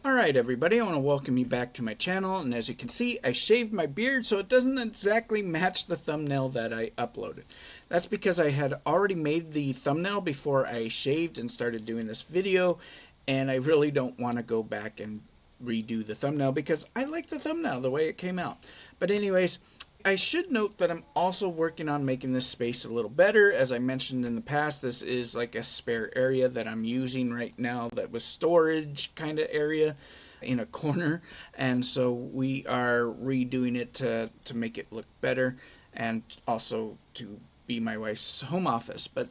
Alright everybody, I want to welcome you back to my channel, and as you can see, I shaved my beard so it doesn't exactly match the thumbnail that I uploaded. That's because I had already made the thumbnail before I shaved and started doing this video, and I really don't want to go back and redo the thumbnail because I like the thumbnail the way it came out. But anyways, I should note that I'm also working on making this space a little better. As I mentioned in the past, this is like a spare area that I'm using right now that was storage kind of area in a corner, and so we are redoing it to make it look better and also to be my wife's home office. But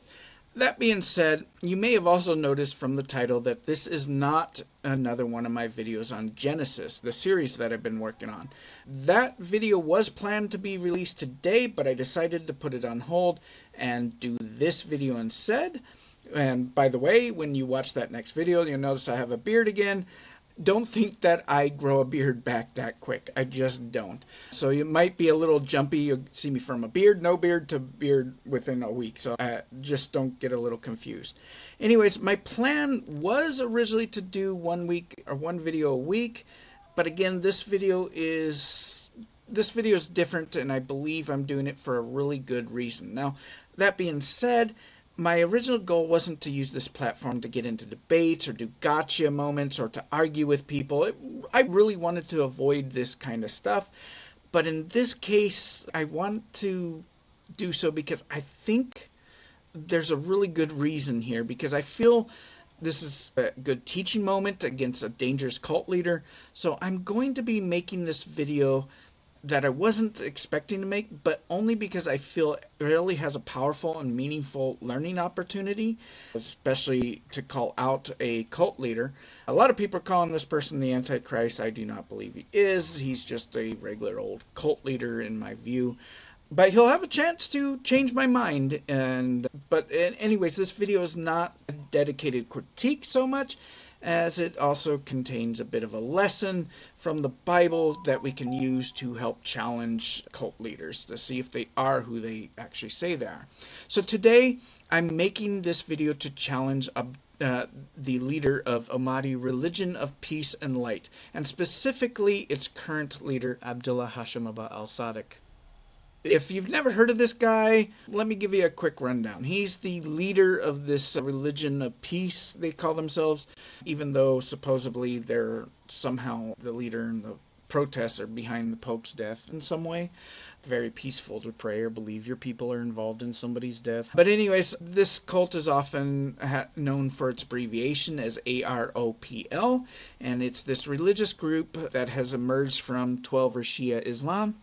that being said, you may have also noticed from the title that this is not another one of my videos on Genesis, the series that I've been working on. That video was planned to be released today, but I decided to put it on hold and do this video instead. And by the way, when you watch that next video, you'll notice I have a beard again. Don't think that I grow a beard back that quick. I just don't. So it might be a little jumpy. You'll see me from a beard, no beard, to beard within a week. So just don't get a little confused. Anyways, my plan was originally to do one video a week. But again, this video is different, and I believe I'm doing it for a really good reason. Now, that being said, my original goal wasn't to use this platform to get into debates or do gotcha moments or to argue with people. I really wanted to avoid this kind of stuff. But in this case, I want to do so because I think there's a really good reason here, because I feel this is a good teaching moment against a dangerous cult leader. So I'm going to be making this video that I wasn't expecting to make, but only because I feel it really has a powerful and meaningful learning opportunity, especially to call out a cult leader. A lot of people are calling this person the Antichrist. I do not believe he is. He's just a regular old cult leader in my view. But he'll have a chance to change my mind. But anyways, this video is not a dedicated critique so much as it also contains a bit of a lesson from the Bible that we can use to help challenge cult leaders to see if they are who they actually say they are. So today I'm making this video to challenge the leader of Ahmadi religion of peace and light, and specifically its current leader, Abdullah Hashim Al-Sadiq. If you've never heard of this guy, let me give you a quick rundown. He's the leader of this religion of peace, they call themselves, even though supposedly they're somehow the leader and the protests are behind the Pope's death in some way. Very peaceful to pray or believe your people are involved in somebody's death. But anyways, this cult is often known for its abbreviation as AROPL, and it's this religious group that has emerged from 12 Shia Islam.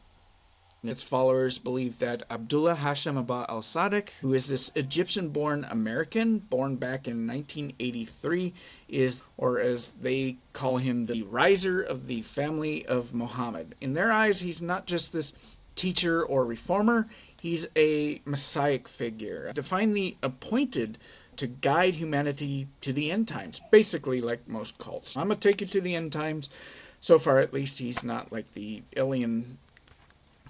Its followers believe that Abdullah Hashim Al-Sadiq, who is this Egyptian-born American, born back in 1983, is, or as they call him, the riser of the family of Muhammad. In their eyes, he's not just this teacher or reformer, he's a messiah figure, divinely appointed to guide humanity to the end times, basically like most cults. I'm going to take you to the end times. So far, at least, he's not like the alien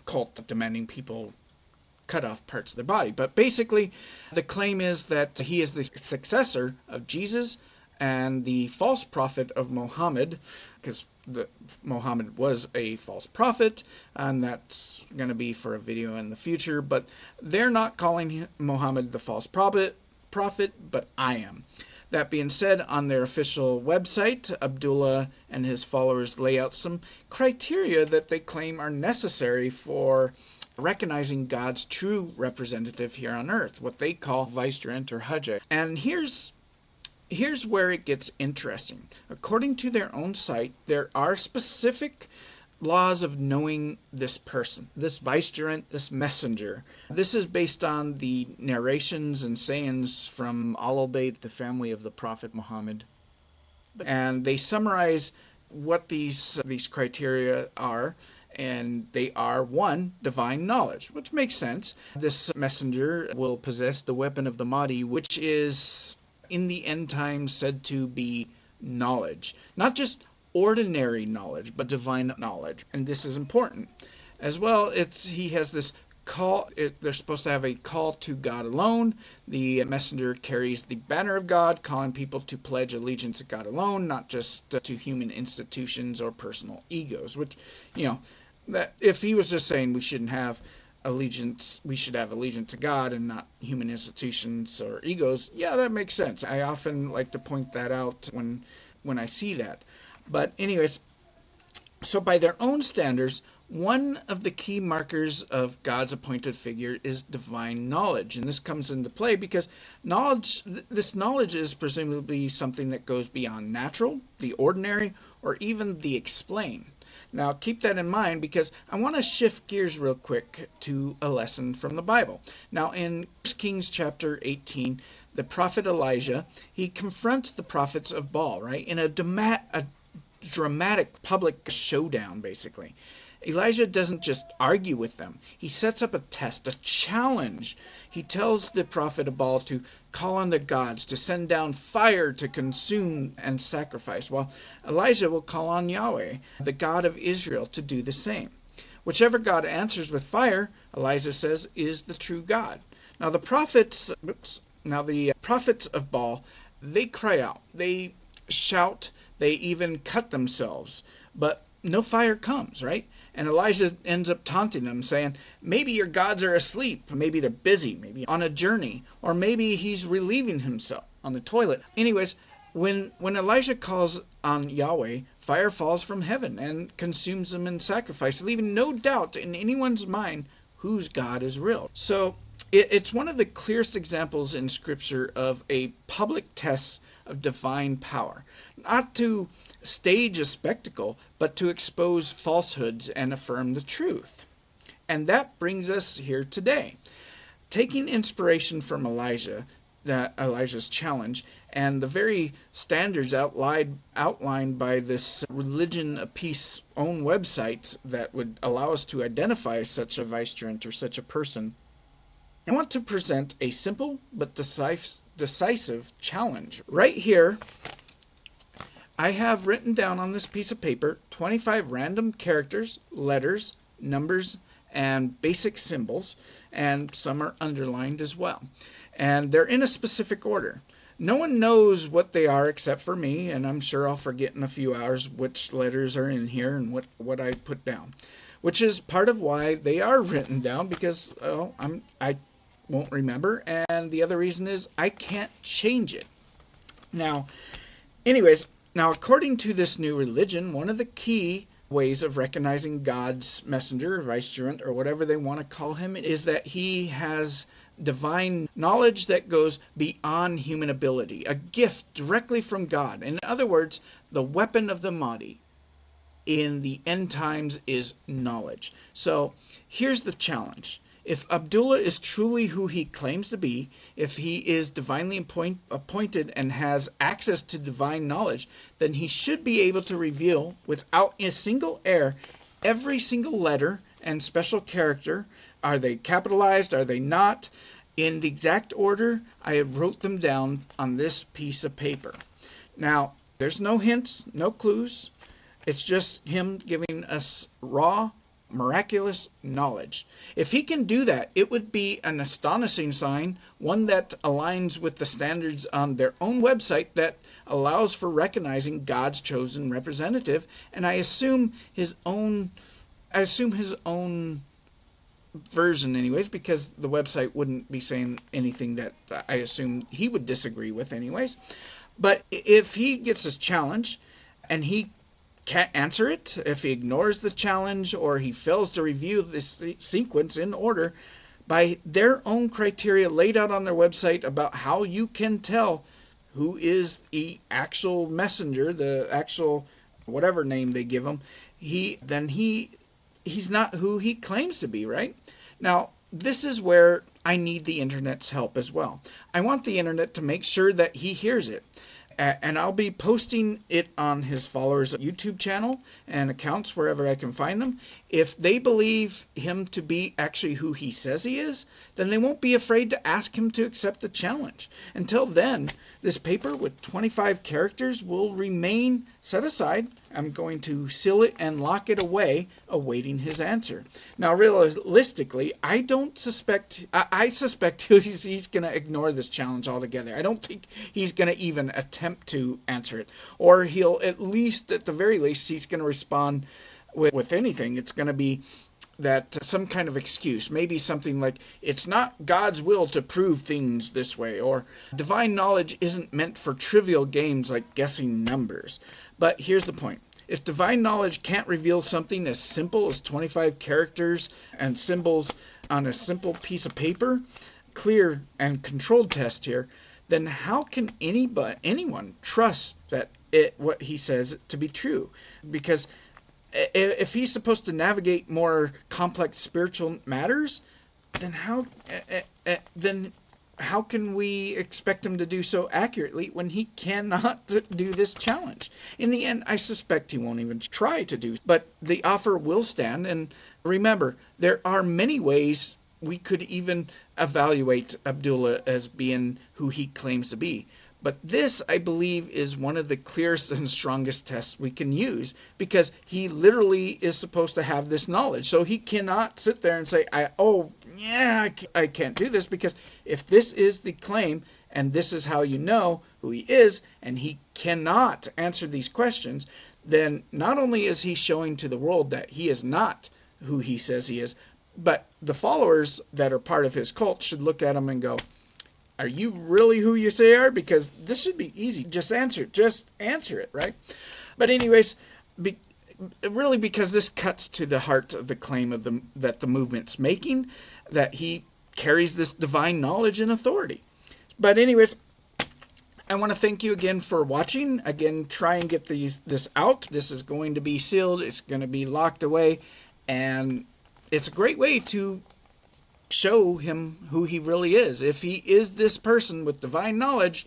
cult demanding people cut off parts of their body. But basically, the claim is that he is the successor of Jesus and the false prophet of Muhammad, because Muhammad was a false prophet, and that's going to be for a video in the future. But they're not calling Muhammad the false prophet, but I am. That being said, on their official website, Abdullah and his followers lay out some criteria that they claim are necessary for recognizing God's true representative here on earth, what they call vicegerent or hujjah. And here's where it gets interesting. According to their own site, there are specific laws of knowing this person, this vicegerent, this messenger. This is based on the narrations and sayings from Al-Bayt, the family of the Prophet Muhammad. And they summarize what these criteria are, and they are: 1, divine knowledge, which makes sense. This messenger will possess the weapon of the Mahdi, which is in the end times said to be knowledge. Not just ordinary knowledge, but divine knowledge. And this is important. As well, he has this they're supposed to have a call to God alone. The messenger carries the banner of God, calling people to pledge allegiance to God alone, not just to human institutions or personal egos. Which, that if he was just saying we shouldn't have allegiance, we should have allegiance to God and not human institutions or egos, yeah, that makes sense. I often like to point that out when I see that. But anyways, so by their own standards, one of the key markers of God's appointed figure is divine knowledge. And this comes into play because this knowledge is presumably something that goes beyond natural, the ordinary, or even the explained. Now, keep that in mind because I want to shift gears real quick to a lesson from the Bible. Now, in 1 Kings chapter 18, the prophet Elijah, he confronts the prophets of Baal, right, in a dramatic public showdown, basically. Elijah doesn't just argue with them. He sets up a test, a challenge. He tells the prophet of Baal to call on the gods, to send down fire to consume and sacrifice, while Elijah will call on Yahweh, the God of Israel, to do the same. Whichever God answers with fire, Elijah says, is the true God. Now the prophets of Baal, they cry out, they shout, they even cut themselves, but no fire comes, right? And Elijah ends up taunting them, saying, maybe your gods are asleep, maybe they're busy, maybe on a journey, or maybe he's relieving himself on the toilet. Anyways, when Elijah calls on Yahweh, fire falls from heaven and consumes them in sacrifice, leaving no doubt in anyone's mind whose God is real. So it's one of the clearest examples in Scripture of a public test of divine power, not to stage a spectacle, but to expose falsehoods and affirm the truth. And that brings us here today. Taking inspiration from Elijah's challenge, and the very standards outlined by this Religion of Peace own website that would allow us to identify such a vicegerent or such a person, I want to present a simple but decisive challenge. Right here, I have written down on this piece of paper 25 random characters, letters, numbers, and basic symbols, and some are underlined as well. And they're in a specific order. No one knows what they are except for me, and I'm sure I'll forget in a few hours which letters are in here and what I put down. Which is part of why they are written down, because I won't remember, and the other reason is I can't change it. Now, according to this new religion, one of the key ways of recognizing God's messenger, vicegerent, or whatever they want to call him, is that he has divine knowledge that goes beyond human ability, a gift directly from God. In other words, the weapon of the Ahmadi in the end times is knowledge. So here's the challenge. If Abdullah is truly who he claims to be, if he is divinely appointed and has access to divine knowledge, then he should be able to reveal, without a single error, every single letter and special character. Are they capitalized? Are they not? In the exact order, I have wrote them down on this piece of paper. Now, there's no hints, no clues. It's just him giving us raw, miraculous knowledge. If he can do that, it would be an astonishing sign, one that aligns with the standards on their own website that allows for recognizing God's chosen representative, and I assume his own version anyways, because the website wouldn't be saying anything that I assume he would disagree with anyways. But if he gets his challenge and he can't answer it, if he ignores the challenge or he fails to review this sequence in order by their own criteria laid out on their website about how you can tell who is the actual messenger, the actual whatever name they give him, he's not who he claims to be, right? Now, this is where I need the internet's help as well. I want the internet to make sure that he hears it. And I'll be posting it on his followers' YouTube channel and accounts wherever I can find them. If they believe him to be actually who he says he is, then they won't be afraid to ask him to accept the challenge. Until then, This paper with 25 characters will remain set aside. I'm going to seal it and lock it away, awaiting his answer. Now, realistically, I suspect he's going to ignore this challenge altogether. I don't think he's going to even attempt to answer it. Or he'll, at the very least, he's going to respond with anything. It's going to be that some kind of excuse, maybe something like, it's not God's will to prove things this way, or divine knowledge isn't meant for trivial games like guessing numbers. But here's the point. If divine knowledge can't reveal something as simple as 25 characters and symbols on a simple piece of paper, clear and controlled test here, then how can anyone trust that what he says to be true? Because if he's supposed to navigate more complex spiritual matters, then how can we expect him to do so accurately when he cannot do this challenge? In the end, I suspect he won't even try to do, but the offer will stand. And remember, there are many ways we could even evaluate Abdullah as being who he claims to be. But this, I believe, is one of the clearest and strongest tests we can use, because he literally is supposed to have this knowledge. So he cannot sit there and say, I can't do this, because if this is the claim and this is how you know who he is, and he cannot answer these questions, then not only is he showing to the world that he is not who he says he is, but the followers that are part of his cult should look at him and go, are you really who you say you are? Because this should be easy. Just answer it, right? But anyways, really, because this cuts to the heart of the claim that the movement's making, that he carries this divine knowledge and authority. But anyways, I want to thank you again for watching. Again, try and get this out. This is going to be sealed. It's going to be locked away. And it's a great way to show him who he really is. If he is this person with divine knowledge,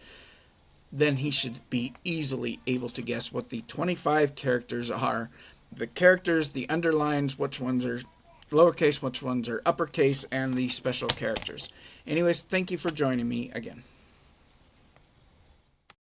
then he should be easily able to guess what the 25 characters are. The characters, the underlines, which ones are lowercase, which ones are uppercase, and the special characters. Anyways, thank you for joining me again.